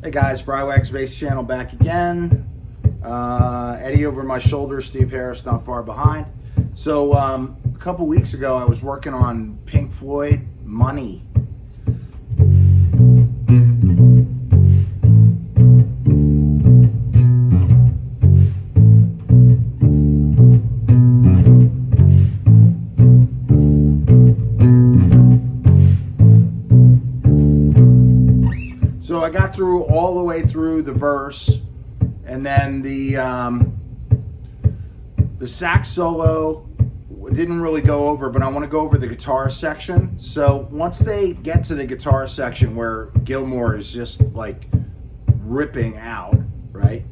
Hey guys, Briwagz Bass Channel back again. Eddie over my shoulder, Steve Harris not far behind. So a couple weeks ago I was working on Pink Floyd Money. So I got through all the way through the verse, and then the sax solo didn't really go over, but I want to go over the guitar section. So once they get to the guitar section where Gilmour is just like ripping out, right?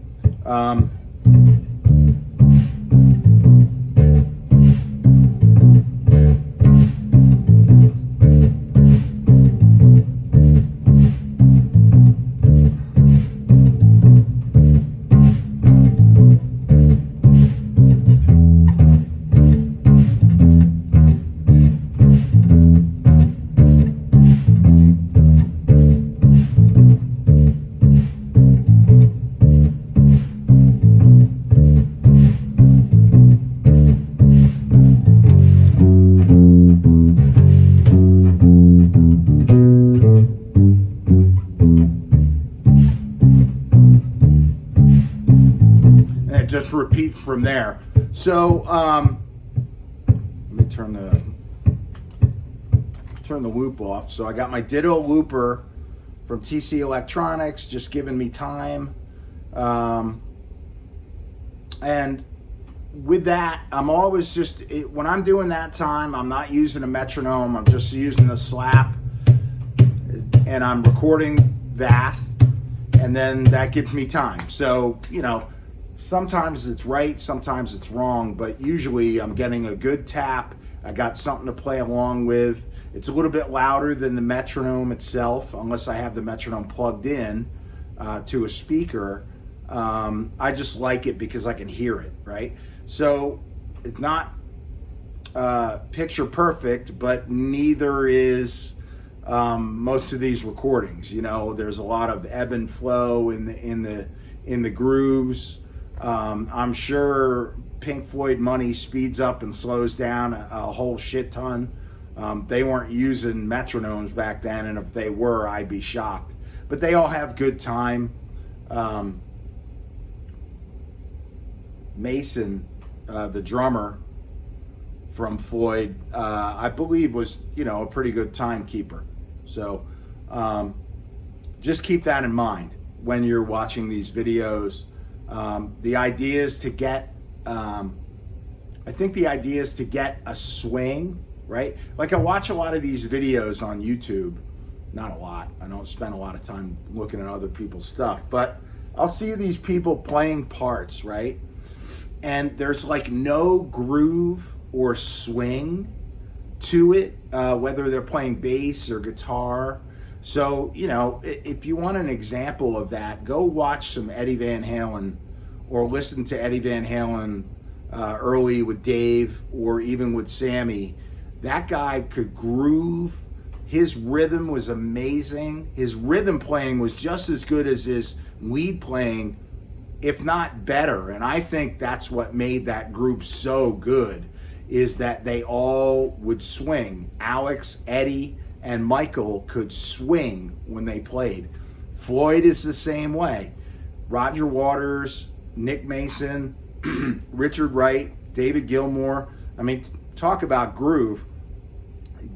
Just repeat from there. So let me turn the loop off. So I got my Ditto looper from TC Electronics, just giving me time, and with that, I'm always just when I'm doing that time, I'm not using a metronome. I'm just using the slap, and I'm recording that, and then that gives me time. So sometimes it's right, sometimes it's wrong, but usually I'm getting a good tap. I got something to play along with. It's a little bit louder than the metronome itself, unless I have the metronome plugged in to a speaker. I just like it because I can hear it, right? So it's not picture perfect, but neither is most of these recordings. There's a lot of ebb and flow in the grooves. I'm sure Pink Floyd Money speeds up and slows down a whole shit ton. They weren't using metronomes back then, and if they were, I'd be shocked. But they all have good time. Mason, the drummer from Floyd, I believe was a pretty good timekeeper. So just keep that in mind when you're watching these videos. The idea is to get, I think the idea is to get a swing, right? Like I watch a lot of these videos on YouTube, not a lot. I don't spend a lot of time looking at other people's stuff, but I'll see these people playing parts, right? And there's like no groove or swing to it, whether they're playing bass or guitar. So, if you want an example of that, go watch some Eddie Van Halen or listen to Eddie Van Halen early with Dave or even with Sammy. That guy could groove. His rhythm was amazing. His rhythm playing was just as good as his lead playing, if not better. And I think that's what made that group so good, is that they all would swing. Alex, Eddie, and Michael could swing when they played. Floyd is the same way. Roger Waters, Nick Mason, Richard Wright, David Gilmour. I mean, talk about groove.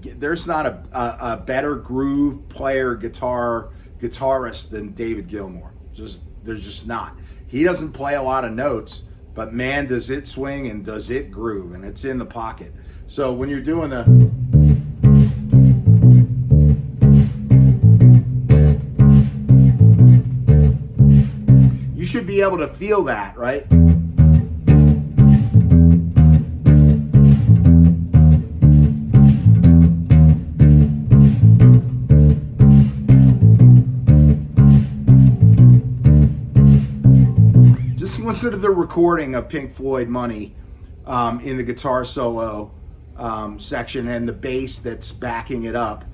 There's not a better groove player, guitarist than David Gilmour. There's just not. He doesn't play a lot of notes, but man, does it swing and does it groove, and it's in the pocket. So when you're doing you should be able to feel that, right? Listen to the recording of Pink Floyd Money in the guitar solo section and the bass that's backing it up.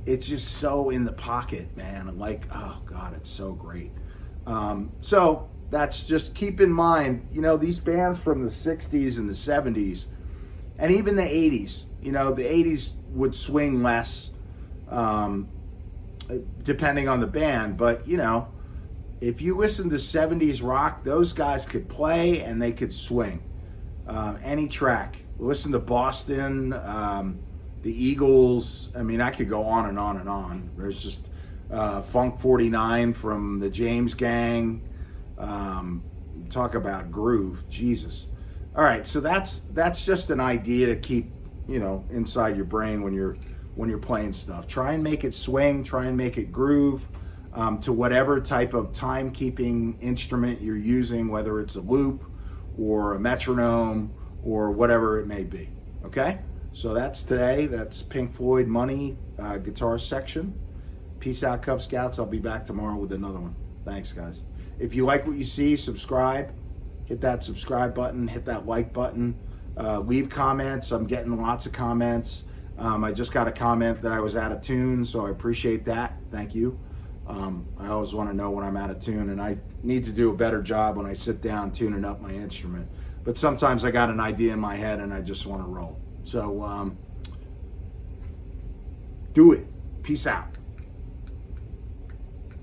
It's just so in the pocket, man. Like, oh God, it's so great. So that's just, keep in mind, you know, these bands from the 60s and the 70s and even the 80s, you know, the 80s would swing less, depending on the band. But, you know, if you listen to 70s rock, those guys could play and they could swing. Any track. Listen to Boston, the Eagles. I mean, I could go on and on and on. There's just Funk 49 from the James Gang. Talk about groove, Jesus. All right, so that's just an idea to keep, you know, inside your brain when you're playing stuff. Try and make it swing. Try and make it groove to whatever type of timekeeping instrument you're using, whether it's a loop or a metronome or whatever it may be. Okay, so that's today. That's Pink Floyd Money guitar section. Peace out, Cub Scouts. I'll be back tomorrow with another one. Thanks, guys. If you like what you see, subscribe. Hit that subscribe button. Hit that like button. Leave comments. I'm getting lots of comments. I just got a comment that I was out of tune, so I appreciate that. Thank you. I always want to know when I'm out of tune, and I need to do a better job when I sit down tuning up my instrument. But sometimes I got an idea in my head and I just want to roll. So do it. Peace out.